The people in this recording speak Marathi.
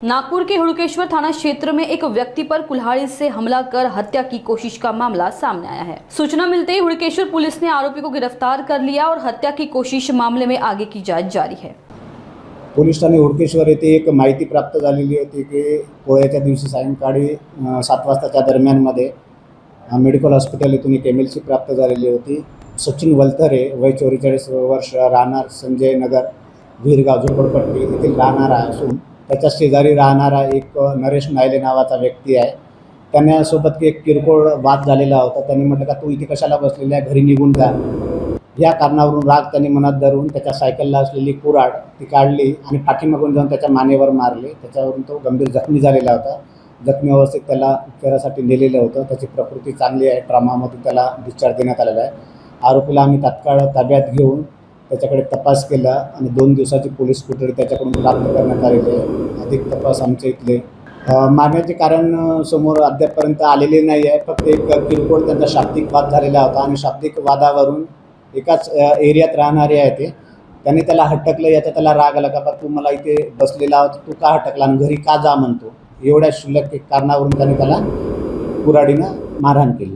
नागपुर के हुड़केश्वर थाना क्षेत्र में एक व्यक्ति पर कुल्हाड़ी से हमला कर हत्या की कोशिश का मामला सामने आया है। सूचना मिलते ही हुड़केश्वर पुलिस ने आरोपी को गिरफ्तार कर लिया और हत्या की कोशिश मामले में आगे की जांच जारी है। पोलीस ठाणे हुडकेश्वर येथे एक माहिती प्राप्त झालेली होती की पोळ्याच्या दिवशी सायंकाळी 7 वाजताच्या दरम्यानमध्ये मेडिकल हॉस्पिटल येथून एक एमएलसी प्राप्त झालेली होती। सचिन वलथरे वय 44 वर्ष, राहणार संजय नगर, वीरगाव झोपडपट्टी येथील राहणारा असून त्याच्या शेजारी राहणारा एक नरेश नायले नावाचा व्यक्ती आहे। त्याच्यासोबत एक किरकोळ वाद झालेला होता। त्यांनी म्हटलं का तू इथे कशाला बसलेला आहे, घरी निघून जा। या कारणावरून राग त्यांनी मनात धरून त्याच्या सायकलला असलेली कुऱ्हाड ती काढली आणि पाठीमागून जाऊन त्याच्या मानेवर मारले। त्याच्यावरून तो गंभीर जखमी झालेला होता। जखमी अवस्थेत त्याला उपचारासाठी नेलेलं होतं। त्याची प्रकृती चांगली आहे। ट्रॉमामधून त्याला डिस्चार्ज देण्यात आलेला आहे। आरोपीला आम्ही तात्काळ ताब्यात घेऊन त्याच्याकडे तपास केला आणि 2 दिवसाची पोलीस कोठडी त्याच्याकडून प्राप्त करण्यात आलेली आहे। अधिक तपास आमच्या इथले मारण्याचे कारण समोर अद्यापपर्यंत आलेले नाही आहे। फक्त एक किरकोळ त्यांचा शाब्दिक वाद झालेला होता आणि शाब्दिक वादावरून एकाच एरियात राहणारे आहे ते त्यांनी त्याला हटकलं। याचा त्याला राग आला का तू मला इथे बसलेला आहोत, तू का हटकला आणि घरी का जा म्हणतो। एवढ्या क्षुल्लक कारणावरून त्याने त्याला कुऱ्हाडीनं मारहाण केली।